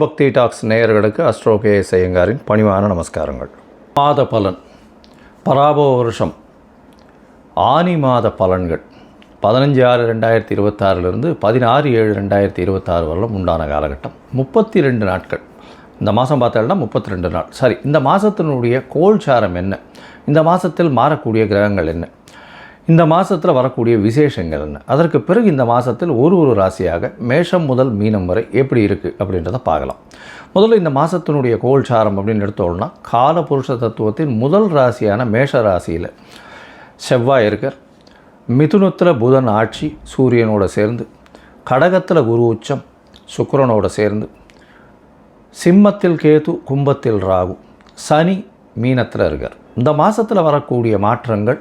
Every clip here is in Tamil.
பக்தி டாக்ஸ் நேயர்களுக்கு அஸ்ட்ரோ கேஎஸ் ஐயங்காரின் பணிவான நமஸ்காரங்கள். மாத பலன், பராபவ வருஷம் ஆனி மாத பலன்கள் 15/6/2026 16/7/2026 வரலும் உண்டான காலகட்டம் 32 நாட்கள். இந்த மாதம் பார்த்தோம்னா 32 நாள். சரி, இந்த மாதத்தினுடைய கோல்சாரம் என்ன, இந்த மாதத்தில் மாறக்கூடிய கிரகங்கள் என்ன, இந்த மாதத்தில் வரக்கூடிய விசேஷங்கள் என்ன, அதற்கு பிறகு இந்த மாதத்தில் ஒரு ராசியாக மேஷம் முதல் மீனம் வரை எப்படி இருக்குது அப்படின்றத பார்க்கலாம். முதல்ல இந்த மாதத்தினுடைய கோல்சாரம் அப்படின்னு எடுத்தோம்னா, காலபுருஷ தத்துவத்தின் முதல் ராசியான மேஷ ராசியில் செவ்வாய் இருக்கார். மிதுனத்தில் புதன் ஆட்சி சூரியனோடு சேர்ந்து, கடகத்தில் குரு உச்சம் சுக்கிரனோடு சேர்ந்து, சிம்மத்தில் கேது, கும்பத்தில் ராகு, சனி மீனத்தில் இருக்கார். இந்த மாதத்தில் வரக்கூடிய மாற்றங்கள்,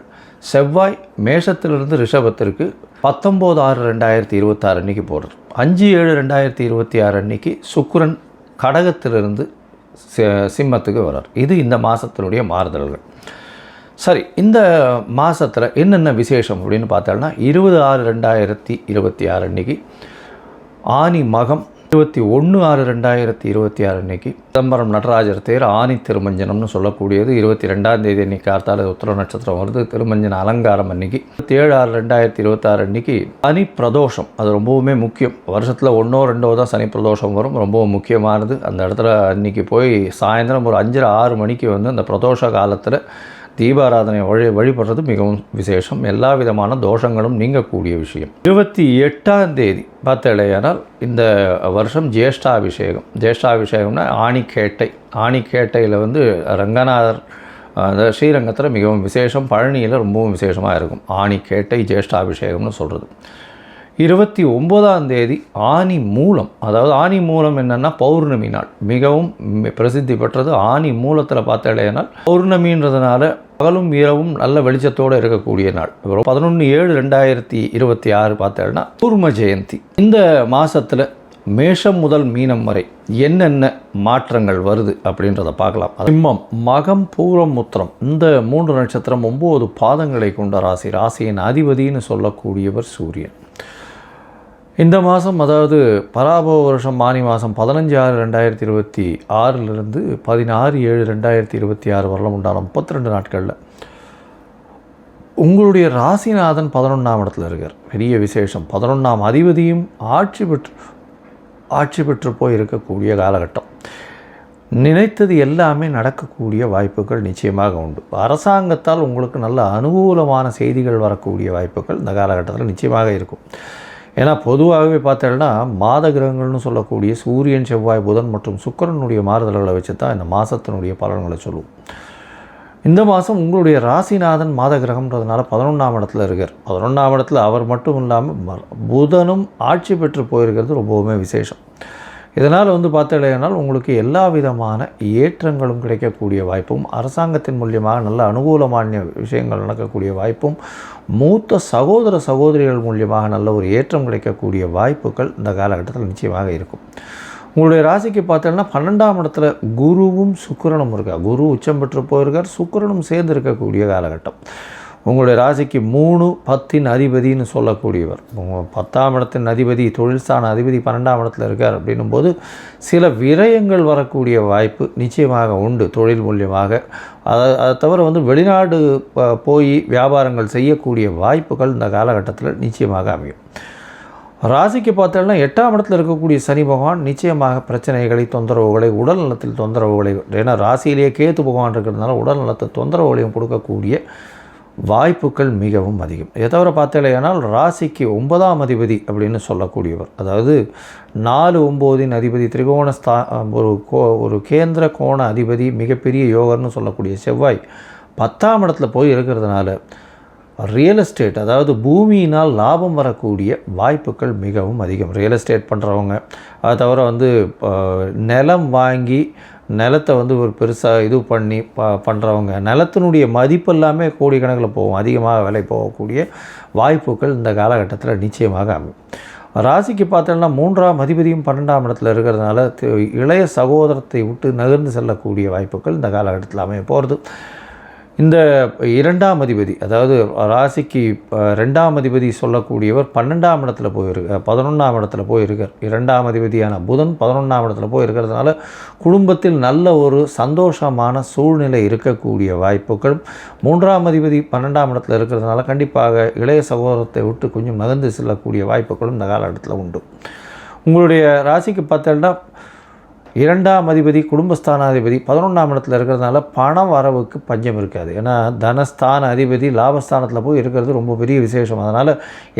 செவ்வாய் மேஷத்திலிருந்து ரிஷபத்திற்கு 19/6/2026 அன்றைக்கி போடுறது. 5/7/2026 அன்றைக்கி சுக்கிரன் கடகத்திலிருந்து சிம்மத்துக்கு வர்றார். இது இந்த மாதத்தினுடைய மாறுதல்கள். சரி, இந்த மாதத்தில் என்னென்ன விசேஷம் அப்படின்னு பார்த்தோம்னா, 20/6/2026 அன்றைக்கி ஆனி மகம், 21/6/2026 அன்றைக்கி சிதம்பரம் நடராஜர் தேர் ஆனி திருமஞ்சனம்னு சொல்லக்கூடியது. 22ஆம் தேதி அன்றைக்கி கார்த்தால உத்திர நட்சத்திரம் வருது. திருமஞ்சன அலங்காரம் அன்றைக்கி 27/6/2026 அன்றைக்கி சனி பிரதோஷம். அது ரொம்பவுமே முக்கியம். வருஷத்தில் 1-2 தான் சனி பிரதோஷம் வரும், ரொம்பவும் முக்கியமானது. அந்த இடத்துல அன்றைக்கி போய் சாயந்தரம் ஒரு 5-6 மணிக்கு அந்த பிரதோஷ காலத்தில் தீபாராதனை வழிபடுறது மிகவும் விசேஷம். எல்லா விதமான தோஷங்களும் நீங்கக்கூடிய விஷயம். 28ஆம் தேதி பார்த்தலையானால் இந்த வருஷம் ஜேஷ்டாபிஷேகம். ஜேஷ்டாபிஷேகம்னா ஆணிக்கேட்டை. ஆணிக்கேட்டையில் ரங்கநாதர் ஸ்ரீரங்கத்தில் மிகவும் விசேஷம். பழனியில் ரொம்பவும் விசேஷமாக இருக்கும். ஆணிக்கேட்டை ஜேஷ்டாபிஷேகம்னு சொல்கிறது. 29ஆம் தேதி ஆனி மூலம். அதாவது ஆனி மூலம் என்னென்னா பௌர்ணமி நாள். மிகவும் பிரசித்தி பெற்றது. ஆனி மூலத்தில் பார்த்தலையானால் பௌர்ணமின்றதுனால பகலும் இரவும் நல்ல வெளிச்சத்தோடு இருக்கக்கூடிய நாள். 11/7/2026 பார்த்தேன்னா கூர்ம ஜெயந்தி. இந்த மாதத்தில் மேஷம் முதல் மீனம் வரை என்னென்ன மாற்றங்கள் வருது அப்படின்றத பார்க்கலாம். சிம்மம், மகம், பூரம், உத்திரம் இந்த 3 நட்சத்திரம் 9 பாதங்களை கொண்ட ராசி. ராசியின் அதிபதினு சொல்லக்கூடியவர் சூரியன். இந்த மாதம், அதாவது பராபவ வருஷம் ஆனி மாதம் 15/6/2026 16/7/2026 வரலாம் உண்டான 32 நாட்களில் உங்களுடைய ராசிநாதன் 11ஆம் இடத்துல இருக்கார். பெரிய விசேஷம். 11ஆம் அதிபதியும் ஆட்சி பெற்று போய் இருக்கக்கூடிய காலகட்டம். நினைத்தது எல்லாமே நடக்கக்கூடிய வாய்ப்புகள் நிச்சயமாக உண்டு. அரசாங்கத்தால் உங்களுக்கு நல்ல அனுகூலமான செய்திகள் வரக்கூடிய வாய்ப்புகள் இந்த காலகட்டத்தில் நிச்சயமாக இருக்கும். ஏன்னா பொதுவாகவே பார்த்தோம்னா மாத கிரகங்கள்னு சொல்லக்கூடிய சூரியன், செவ்வாய், புதன் மற்றும் சுக்கிரனுடைய மாறுதல்களை வச்சு தான் இந்த மாதத்தினுடைய பலன்களை சொல்லுவோம். இந்த மாதம் உங்களுடைய ராசிநாதன் மாத கிரகம்ன்றதுனால 11ஆம் இடத்துல இருக்கார். 11ஆம் இடத்துல அவர் மட்டும் இல்லாமல் புதனும் ஆட்சி பெற்று போயிருக்கிறது ரொம்பவுமே விசேஷம். இதனால் பார்த்தீங்கன்னா உங்களுக்கு எல்லா விதமான ஏற்றங்களும் கிடைக்கக்கூடிய வாய்ப்பும், அரசாங்கத்தின் மூலியமாக நல்ல அனுகூலமான விஷயங்கள் நடக்கக்கூடிய வாய்ப்பும், மூத்த சகோதரிகள் மூலியமாக நல்ல ஒரு ஏற்றம் கிடைக்கக்கூடிய வாய்ப்புகள் இந்த காலகட்டத்தில் நிச்சயமாக இருக்கும். உங்களுடைய ராசிக்கு பார்த்தீங்கன்னா 12ஆம் இடத்துல குருவும் சுக்கிரனும் இருக்கார். குரு உச்சம் பெற்று போயிருக்கார், சுக்கிரனும் சேர்ந்து இருக்கக்கூடிய காலகட்டம். உங்களுடைய ராசிக்கு 3-10 அதிபதினு சொல்லக்கூடியவர். 10ஆம் இடத்தின் அதிபதி, தொழில்ஸ்தான அதிபதி 12ஆம் இடத்துல இருக்கார். அப்படின்னும் போது சில விரயங்கள் வரக்கூடிய வாய்ப்பு நிச்சயமாக உண்டு தொழில் மூலியமாக. அதை தவிர வெளிநாடு போய் வியாபாரங்கள் செய்யக்கூடிய வாய்ப்புகள் இந்த காலகட்டத்தில் நிச்சயமாக அமையும். ராசிக்கு பார்த்தோம்னா 8ஆம் இடத்துல இருக்கக்கூடிய சனி பகவான் நிச்சயமாக பிரச்சனைகளை, தொந்தரவுகளை, உடல் நலத்தில் தொந்தரவுகளை, ஏன்னா ராசியிலேயே கேத்து பகவான் இருக்கிறதுனால உடல் நலத்தை தொந்தரவுகளையும் கொடுக்கக்கூடிய வாய்ப்புகள் மிகவும் அதிகம். இதை தவிர பார்த்தலையானால் ராசிக்கு 9ஆம் அதிபதி அப்படின்னு சொல்லக்கூடியவர், அதாவது 4-9 அதிபதி, திரிகோண ஒரு கேந்திர கோண அதிபதி, மிகப்பெரிய யோகர்னு சொல்லக்கூடிய செவ்வாய் 10ஆம் இடத்துல போய் இருக்கிறதுனால ரியல் எஸ்டேட், அதாவது பூமியினால் லாபம் வரக்கூடிய வாய்ப்புகள் மிகவும் அதிகம். ரியல் எஸ்டேட் பண்ணுறவங்க, அதை தவிர நிலம் வாங்கி நிலத்தை ஒரு பெருசாக பண்ணி பண்ணுறவங்க, நிலத்தினுடைய மதிப்பு எல்லாமே கோடிக்கணக்கில் போகும், அதிகமாக விலை போகக்கூடிய வாய்ப்புகள் இந்த காலகட்டத்தில் நிச்சயமாக அமையும். ராசிக்கு பார்த்தோம்னா 3ஆம் அதிபதியும் 12ஆம் இடத்துல இருக்கிறதுனால இளைய சகோதரத்தை விட்டு நகர்ந்து செல்லக்கூடிய வாய்ப்புகள் இந்த காலகட்டத்தில் அமைய போகிறது. இந்த 2ஆம் அதிபதி, அதாவது ராசிக்கு 2ஆம் அதிபதி சொல்லக்கூடியவர் 12ஆம் இடத்துல போயிருக்கார், 11ஆம் இடத்துல போயிருக்கார். 2ஆம் அதிபதியான புதன் 11ஆம் இடத்துல போயிருக்கிறதுனால குடும்பத்தில் நல்ல ஒரு சந்தோஷமான சூழ்நிலை இருக்கக்கூடிய வாய்ப்புகள். 3ஆம் அதிபதி 12ஆம் இடத்துல இருக்கிறதுனால கண்டிப்பாக இளைய சகோதரத்தை விட்டு கொஞ்சம் நகர்ந்து செல்லக்கூடிய வாய்ப்புகளும் இந்த காலகட்டத்தில் உண்டு. உங்களுடைய ராசிக்கு பார்த்தோம்னா 2ஆம் அதிபதி குடும்பஸ்தானாதிபதி 11ஆம் இடத்துல இருக்கிறதுனால பண வரவுக்கு பஞ்சம் இருக்காது. ஏன்னா தனஸ்தான அதிபதி லாபஸ்தானத்தில் போய் இருக்கிறது ரொம்ப பெரிய விசேஷம். அதனால்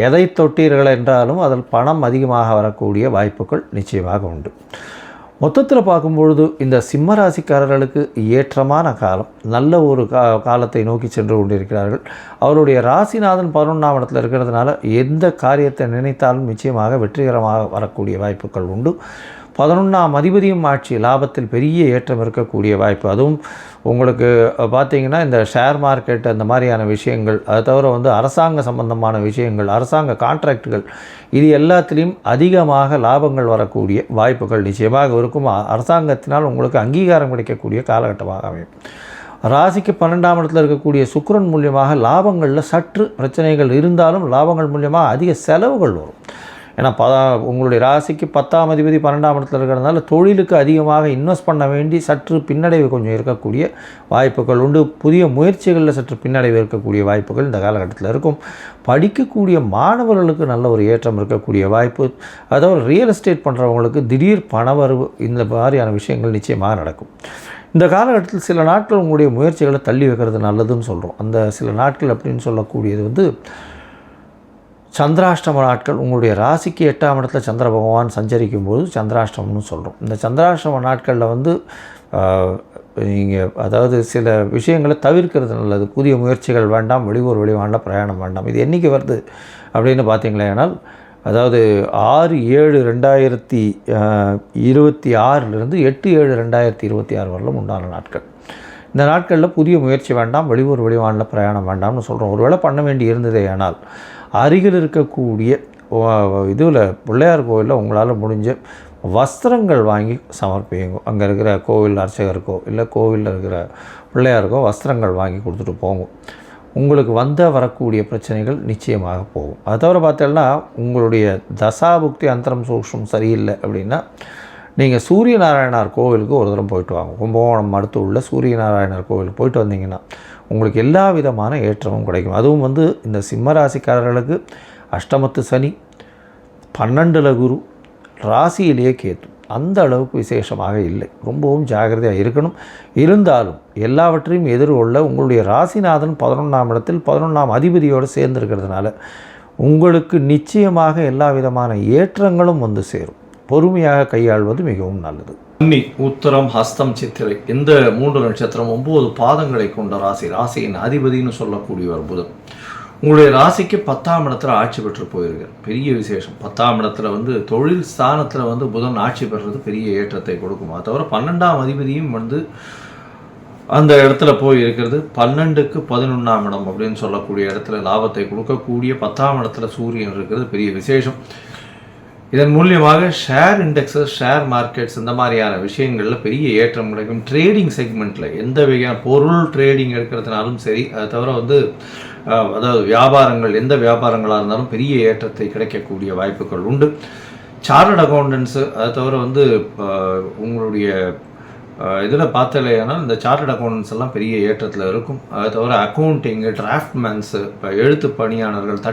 எதை தொட்டீர்கள் என்றாலும் அதில் பணம் அதிகமாக வரக்கூடிய வாய்ப்புகள் நிச்சயமாக உண்டு. மொத்தத்தில் பார்க்கும்பொழுது இந்த சிம்ம ராசிக்காரர்களுக்கு ஏற்றமான காலம், நல்ல ஒரு காலத்தை நோக்கி சென்று கொண்டிருக்கிறார்கள். அவருடைய ராசிநாதன் 11ஆம் இடத்துல இருக்கிறதுனால எந்த காரியத்தை நினைத்தாலும் நிச்சயமாக வெற்றிகரமாக வரக்கூடிய வாய்ப்புகள் உண்டு. 11ஆம் அதிபதியும் ஆட்சி, லாபத்தில் பெரிய ஏற்றம் இருக்கக்கூடிய வாய்ப்பு. அதுவும் உங்களுக்கு பார்த்திங்கன்னா இந்த ஷேர் மார்க்கெட் அந்த மாதிரியான விஷயங்கள், அதை தவிர அரசாங்க சம்பந்தமான விஷயங்கள், அரசாங்க கான்ட்ராக்டுகள், இது எல்லாத்துலேயும் அதிகமாக லாபங்கள் வரக்கூடிய வாய்ப்புகள் நிச்சயமாக இருக்கும். அரசாங்கத்தினால் உங்களுக்கு அங்கீகாரம் கிடைக்கக்கூடிய காலகட்டமாக அமையும். ராசிக்கு 12ஆம் இடத்துல இருக்கக்கூடிய சுக்கிரன் மூலியமாக லாபங்களில் சற்று பிரச்சனைகள் இருந்தாலும் லாபங்கள் மூலியமாக அதிக செலவுகள் வரும். ஏன்னா உங்களுடைய ராசிக்கு 10ஆம் அதிபதி 12ஆம் இடத்துல இருக்கிறதுனால தொழிலுக்கு அதிகமாக இன்வெஸ்ட் பண்ண வேண்டி சற்று பின்னடைவு கொஞ்சம் இருக்கக்கூடிய வாய்ப்புகள் உண்டு. புதிய முயற்சிகளில் சற்று பின்னடைவு இருக்கக்கூடிய வாய்ப்புகள் இந்த காலகட்டத்தில் இருக்கும். படிக்கக்கூடிய மாணவர்களுக்கு நல்ல ஒரு ஏற்றம் இருக்கக்கூடிய வாய்ப்பு. அதாவது ரியல் எஸ்டேட் பண்ணுறவங்களுக்கு திடீர் பணவரவு, இந்த மாதிரியான விஷயங்கள் நிச்சயமாக நடக்கும். இந்த காலகட்டத்தில் சில நாட்கள் உங்களுடைய முயற்சிகளை தள்ளி வைக்கிறது நல்லதுன்னு சொல்கிறோம். அந்த சில நாட்கள் அப்படின்னு சொல்லக்கூடியது சந்திராஷ்டம நாட்கள். உங்களுடைய ராசிக்கு 8ஆம் இடத்துல சந்திர பகவான் சஞ்சரிக்கும் போது சந்திராஷ்டமம்னு சொல்கிறோம். இந்த சந்திராஷ்டம நாட்களில் நீங்கள் சில விஷயங்களை தவிர்க்கிறது நல்லது. புதிய முயற்சிகள் வேண்டாம், வெளியூர் வெளிவாண்ட பிரயாணம் வேண்டாம். இது என்றைக்கு வருது அப்படின்னு பார்த்தீங்களேனால் 6/7/2026 8/7/2026 வரலும் உண்டான நாட்கள். இந்த நாட்களில் புதிய முயற்சி வேண்டாம், வெளியூர் வெளிவாண்ட பிரயாணம் வேண்டாம்னு சொல்கிறோம். ஒருவேளை பண்ண வேண்டி இருந்ததே ஆனால் அருகில் இருக்கக்கூடிய பிள்ளையார் கோவிலில் உங்களால் முடிஞ்ச வஸ்திரங்கள் வாங்கி சமர்ப்பிங்க. அங்கே இருக்கிற கோவில் அர்ச்சகருக்கோ இல்லை கோவிலில் இருக்கிற பிள்ளையாருக்கோ வஸ்திரங்கள் வாங்கி கொடுத்துட்டு போங்க. உங்களுக்கு வரக்கூடிய பிரச்சனைகள் நிச்சயமாக போகும். அது தவிர பார்த்தீங்கன்னா உங்களுடைய தசாபுக்தி அந்தரம் சூக்ஷ்மம் சரியில்லை அப்படின்னா நீங்கள் சூரிய நாராயணர் கோவிலுக்கு ஒரு தரம் போயிட்டு வாங்க. கும்பகோணம் அடுத்து உள்ள சூரிய நாராயணர் கோவிலுக்கு போயிட்டு வந்தீங்கன்னா உங்களுக்கு எல்லா விதமான ஏற்றமும் கிடைக்கும். அதுவும் இந்த சிம்மராசிக்காரர்களுக்கு அஷ்டமத்து சனி, 12ல் குரு, ராசியிலேயே கேத்து, அந்த அளவுக்கு விசேஷமாக இல்லை. ரொம்பவும் ஜாகிரதையாக இருக்கணும். இருந்தாலும் எல்லாவற்றையும் எதிர்கொள்ள உங்களுடைய ராசிநாதன் 11ஆம் இடத்தில் 11ஆம் அதிபதியோடு சேர்ந்திருக்கிறதுனால உங்களுக்கு நிச்சயமாக எல்லா விதமான ஏற்றங்களும் சேரும். பொறுமையாக கையாள்வது மிகவும் நல்லது. அன்னி, உத்தரம், ஹஸ்தம், சித்திரை இந்த 3 நட்சத்திரம் 9 பாதங்களை கொண்ட ராசி. ராசியின் அதிபதினு சொல்லக்கூடியவர் புதன். உங்களுடைய ராசிக்கு 10ஆம் இடத்துல ஆட்சி பெற்று போயிருக்கார். பெரிய விசேஷம். 10ஆம் இடத்துல தொழில் ஸ்தானத்தில் புதன் ஆட்சி பெறுறது பெரிய ஏற்றத்தை கொடுக்கும். அது தவிர 12ஆம் அதிபதியும் அந்த இடத்துல போய் இருக்கிறது 12க்கு 11ஆம் இடம் அப்படின்னு சொல்லக்கூடிய இடத்துல லாபத்தை கொடுக்கக்கூடிய 10ஆம் இடத்துல சூரியன் இருக்கிறது பெரிய விசேஷம். இதன் மூலியமாக ஷேர் இண்டெக்ஸஸ், ஷேர் மார்க்கெட்ஸ் இந்த மாதிரியான விஷயங்களில் பெரிய ஏற்றம் கிடைக்கும். ட்ரேடிங் செக்மெண்ட்டில் எந்த வகையான பொருள் ட்ரேடிங் எடுக்கிறதுனாலும் சரி, அதை தவிர வியாபாரங்கள், எந்த வியாபாரங்களாக இருந்தாலும் பெரிய ஏற்றத்தை கிடைக்கக்கூடிய வாய்ப்புகள் உண்டு. சார்ட்டர்ட் அக்கௌண்டன்ஸு, அதை தவிர உங்களுடைய இதில் பார்த்தலையானால் இந்த சார்ட்டர்ட் அக்கௌண்டன்ஸ் எல்லாம் பெரிய ஏற்றத்தில் இருக்கும். அதை தவிர அக்கௌண்டிங்கு, டிராஃப்ட்மேன்ஸு, எழுத்து பணியாளர்கள்,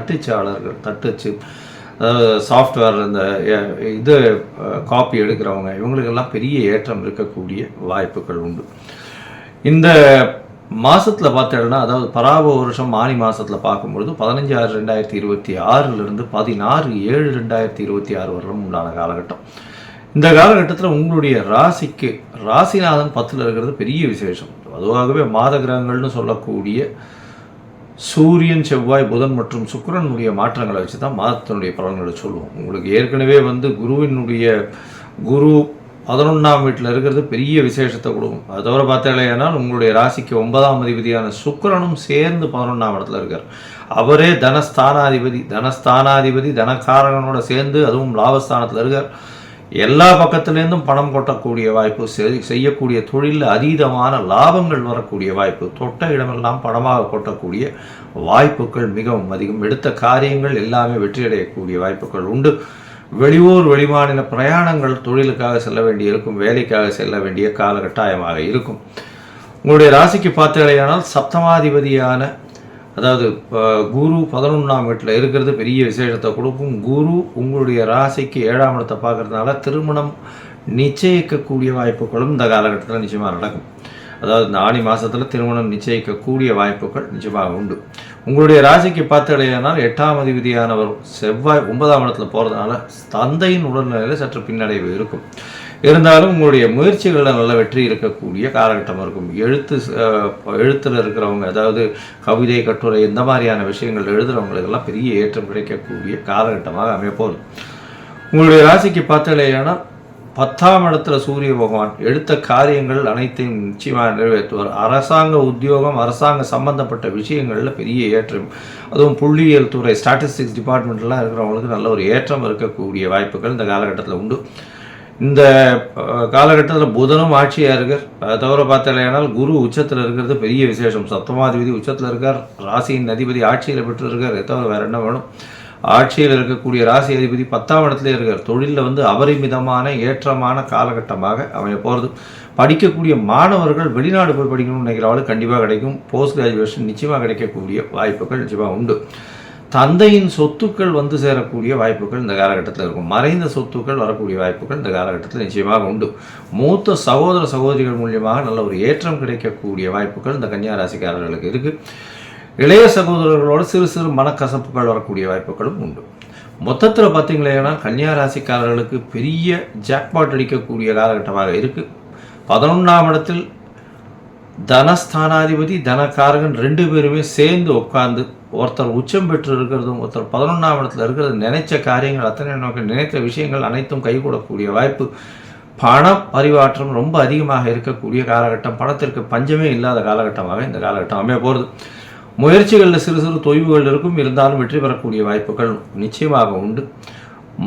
தட்டச்சு சாஃப்ட்வேர், இந்த காப்பி எடுக்கிறவங்க, இவங்களுக்கெல்லாம் பெரிய ஏற்றம் இருக்கக்கூடிய வாய்ப்புகள் உண்டு. இந்த மாதத்தில் பார்த்தீங்கன்னா, அதாவது பராப வருஷம் ஆனி மாதத்தில் பார்க்கும்பொழுது 15/6/2026 16/7/2026 வரலும் உண்டான காலகட்டம். இந்த காலகட்டத்தில் உங்களுடைய ராசிக்கு ராசிநாதன் 10ல் இருக்கிறது பெரிய விசேஷம். அதுவாகவே மாத கிரகங்கள்னு சொல்லக்கூடிய சூரியன், செவ்வாய், புதன் மற்றும் சுக்கிரனுடைய மாற்றங்களை வச்சு தான் மாதத்தினுடைய பலன்களை சொல்லுவோம். உங்களுக்கு ஏற்கனவே குரு 11ஆம் வீட்டில் இருக்கிறது பெரிய விசேஷத்தை கொடுக்கும். அது தவிர பார்த்தாலேனால் உங்களுடைய ராசிக்கு 9ஆம் அதிபதியான சுக்கிரனும் சேர்ந்து 11ஆம் இடத்துல இருக்கார். அவரே தனஸ்தானாதிபதி தனகாரகனோட சேர்ந்து அதுவும் லாபஸ்தானத்தில் இருக்கார். எல்லா பக்கத்துலேருந்தும் பணம் கொட்டக்கூடிய வாய்ப்பு, செய்யக்கூடிய தொழிலில் அதீதமான லாபங்கள் வரக்கூடிய வாய்ப்பு, தொட்ட இடமெல்லாம் பணமாக கொட்டக்கூடிய வாய்ப்புகள் மிகவும் அதிகம். எடுத்த காரியங்கள் எல்லாமே வெற்றியடையக்கூடிய வாய்ப்புகள் உண்டு. வெளியூர் வெளிமாநில பிரயாணங்கள் தொழிலுக்காக செல்ல வேண்டி இருக்கும், வேலைக்காக செல்ல வேண்டிய காலகட்டாயமாக இருக்கும். உங்களுடைய ராசிக்கு பார்த்தீர்களானால் சப்தமாதிபதியான அதாவது குரு 11ஆம் வீட்டில் இருக்கிறது பெரிய விசேஷத்தை கொடுக்கும். குரு உங்களுடைய ராசிக்கு 7ஆம் இடத்தை பார்க்கறதுனால திருமணம் நிச்சயிக்கக்கூடிய வாய்ப்புகளும் இந்த காலகட்டத்தில் நிச்சயமாக நடக்கும். அதாவது இந்த ஆணி மாதத்தில் திருமணம் நிச்சயிக்கக்கூடிய வாய்ப்புகள் நிச்சயமாக உண்டு. உங்களுடைய ராசிக்கு பார்த்தடையானால் 8ஆம் அதிபதியானவர் செவ்வாய் 9ஆம் இடத்துல போகிறதுனால தந்தையின் உடல்நிலையில் சற்று பின்னடைவு இருக்கும். இருந்தாலும் உங்களுடைய முயற்சிகளில் நல்ல வெற்றி இருக்கக்கூடிய காலகட்டம் இருக்கும். எழுத்தில் இருக்கிறவங்க, அதாவது கவிதை கட்டுரை இந்த மாதிரியான விஷயங்கள் எழுதுகிறவங்களுக்கெல்லாம் பெரிய ஏற்றம் கிடைக்கக்கூடிய காலகட்டமாக அமையப்போகுது. உங்களுடைய ராசிக்கு பார்த்தடையானால் 10ஆம் இடத்துல சூரிய பகவான் எடுத்த காரியங்கள் அனைத்தையும் நிச்சயமாக நிறைவேற்றுவார். அரசாங்க உத்தியோகம், அரசாங்க சம்பந்தப்பட்ட விஷயங்களில் பெரிய ஏற்றம், அதுவும் புள்ளியியல் துறை, ஸ்டாட்டிஸ்டிக்ஸ் டிபார்ட்மெண்ட்லாம் இருக்கிறவங்களுக்கு நல்ல ஒரு ஏற்றம் இருக்கக்கூடிய வாய்ப்புகள் இந்த காலகட்டத்தில் உண்டு. இந்த காலகட்டத்தில் புதனும் ஆட்சியாக இருக்கார். அதை தவிர பார்த்தலையானால் குரு உச்சத்தில் இருக்கிறது பெரிய விசேஷம். சப்தமாதிபதி உச்சத்தில் இருக்கார், ராசியின் அதிபதி ஆட்சியில் பெற்று இருக்கார். இதை தவிர வேறு என்ன வேணும்? ஆட்சியில் இருக்கக்கூடிய ராசி அதிபதி 10ஆம் இடத்துலேயே இருக்கார். தொழிலில் அபரிமிதமான ஏற்றமான காலகட்டமாக அமைய போகிறது. படிக்கக்கூடிய மாணவர்கள் வெளிநாடு போய் படிக்கணும்னு நினைக்கிறவங்களுக்கு கண்டிப்பாக கிடைக்கும். போஸ்ட் கிராஜுவேஷன் நிச்சயமாக கிடைக்கக்கூடிய வாய்ப்புகள் நிச்சயமாக உண்டு. தந்தையின் சொத்துக்கள் சேரக்கூடிய வாய்ப்புகள் இந்த காலகட்டத்தில் இருக்கும். மறைந்த சொத்துக்கள் வரக்கூடிய வாய்ப்புகள் இந்த காலகட்டத்தில் நிச்சயமாக உண்டு. மூத்த சகோதர சகோதரிகள் மூலியமாக நல்ல ஒரு ஏற்றம் கிடைக்கக்கூடிய வாய்ப்புகள் இந்த கன்னியா ராசிக்காரர்களுக்கு இருக்குது. இளைய சகோதரர்களோடு சிறு சிறு மனக்கசப்புகள் வரக்கூடிய வாய்ப்புகளும் உண்டு. மொத்தத்தில் பார்த்தீங்களேன்னா கன்னியா ராசிக்காரர்களுக்கு பெரிய ஜாக்பாட் அடிக்கக்கூடிய காலகட்டமாக இருக்குது. 11ஆம் இடத்தில் தனஸ்தானாதிபதி தனக்காரகன் 2 பேருமே சேர்ந்து உட்கார்ந்து, ஒருத்தர் உச்சம் பெற்று இருக்கிறதும் ஒருத்தர் 11ஆம் இடத்துல இருக்கிறது, நினைச்ச காரியங்கள் அத்தனை நினைத்த விஷயங்கள் அனைத்தும் கைகூடக்கூடிய வாய்ப்பு. பண பரிவாற்றம் ரொம்ப அதிகமாக இருக்கக்கூடிய காலகட்டம், பணத்திற்கு பஞ்சமே இல்லாத காலகட்டமாக இந்த காலகட்டம் அமைய போகிறது. முயற்சிகளில் சிறு சிறு தொய்வுகள் இருக்கும், இருந்தாலும் வெற்றி பெறக்கூடிய வாய்ப்புகள் நிச்சயமாக உண்டு.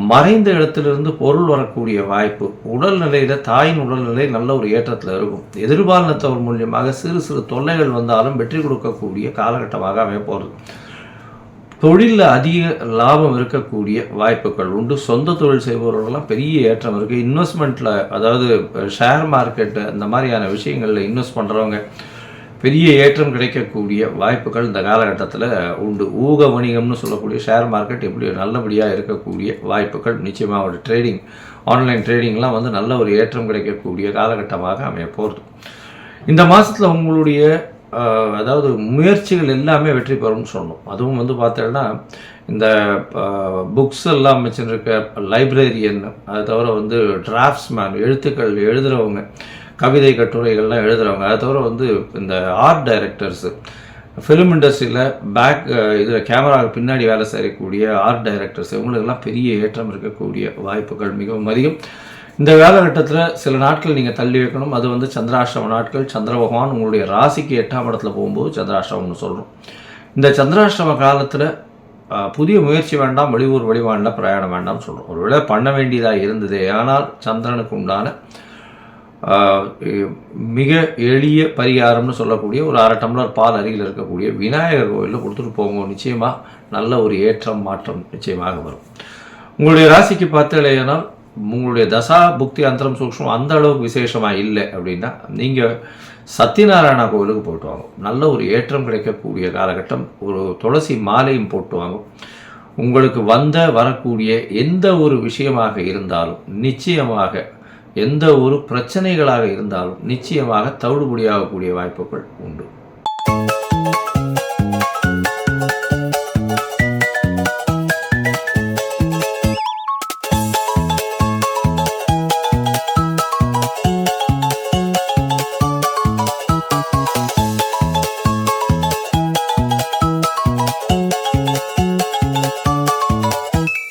மறைந்த இடத்திலிருந்து பொருள் வரக்கூடிய வாய்ப்பு, உடல்நிலையில் தாயின் உடல்நிலை நல்ல ஒரு ஏற்றத்தில் இருக்கும். எதிர்பாலினத்தவர் மூலியமாக சிறு சிறு தொல்லைகள் வந்தாலும் வெற்றி கொடுக்கக்கூடிய காலகட்டமாக அமைய போகிறது. தொழிலில் அதிக லாபம் இருக்கக்கூடிய வாய்ப்புகள் உண்டு. சொந்த தொழில் செய்பவர்களெல்லாம் பெரிய ஏற்றம் இருக்குது. இன்வெஸ்ட்மெண்ட்டில், அதாவது ஷேர் மார்க்கெட்டு அந்த மாதிரியான விஷயங்களில் இன்வெஸ்ட் பண்ணுறவங்க பெரிய ஏற்றம் கிடைக்கக்கூடிய வாய்ப்புகள் இந்த காலகட்டத்தில் உண்டு. ஊக வணிகம்னு சொல்லக்கூடிய ஷேர் மார்க்கெட் எப்படி நல்லபடியாக இருக்கக்கூடிய வாய்ப்புகள் நிச்சயமாக ஒரு ட்ரேடிங், ஆன்லைன் ட்ரேடிங்லாம் நல்ல ஒரு ஏற்றம் கிடைக்கக்கூடிய காலகட்டமாக அமைய போகிறது. இந்த மாதத்தில் உங்களுடைய அதாவது முயற்சிகள் எல்லாமே வெற்றி பெறும்னு சொல்லணும். அதுவும் பார்த்தீங்கன்னா இந்த புக்ஸ் எல்லாம் வச்சுருக்க லைப்ரரியன், அதை தவிர டிராஃப்ட்ஸ்மேன், எழுத்துக்கள் எழுதுகிறவங்க, கவிதை கட்டுரைகள்லாம் எழுதுகிறவங்க, அதை தவிர இந்த ஆர்ட் டைரக்டர்ஸு, ஃபிலிம் இண்டஸ்ட்ரியில் இதில் கேமராவுக்கு பின்னாடி வேலை செய்யக்கூடிய ஆர்ட் டைரக்டர்ஸ், இவங்களுக்கெல்லாம் பெரிய ஏற்றம் இருக்கக்கூடிய வாய்ப்புகள் மிகவும் அதிகம். இந்த காலகட்டத்தில் சில நாட்கள் நீங்கள் தள்ளி வைக்கணும். அது சந்திராஷ்டம நாட்கள். சந்திர பகவான் உங்களுடைய ராசிக்கு 8ஆம் இடத்துல போகும்போது சந்திராஷ்டமம்னு சொல்கிறோம். இந்த சந்திராஷ்டம காலத்தில் புதிய முயற்சி வேண்டாம், வெளியூர் வெளிமாநில பிரயாணம் வேண்டாம்னு சொல்கிறோம். ஒரு வேளை பண்ண வேண்டியதாக இருந்தது, ஆனால் சந்திரனுக்கு உண்டான மிக எளிய பரிகாரம்னு சொல்லக்கூடிய ஒரு 1/2 டம்ளர் பால் அருகில் இருக்கக்கூடிய விநாயகர் கோவிலில் கொடுத்துட்டு போங்க. நிச்சயமாக நல்ல ஒரு ஏற்றம் மாற்றம் நிச்சயமாக வரும். உங்களுடைய ராசிக்கு பார்த்தீங்கன்னா உங்களுடைய தசா புக்தி அந்தரம் சூக்ஷ்மம் அந்த அளவுக்கு விசேஷமாக இல்லை அப்படின்னா நீங்கள் சத்யநாராயணா கோவிலுக்கு போட்டு வாங்க. நல்ல ஒரு ஏற்றம் கிடைக்கக்கூடிய காலகட்டம். ஒரு துளசி மாலையும் போட்டு வாங்க. உங்களுக்கு வரக்கூடிய எந்த ஒரு விஷயமாக இருந்தாலும் நிச்சயமாக, எந்த ஒரு பிரச்சனைகளாக இருந்தாலும் நிச்சயமாக தவிடுபடியாகக்கூடிய வாய்ப்புகள் உண்டு.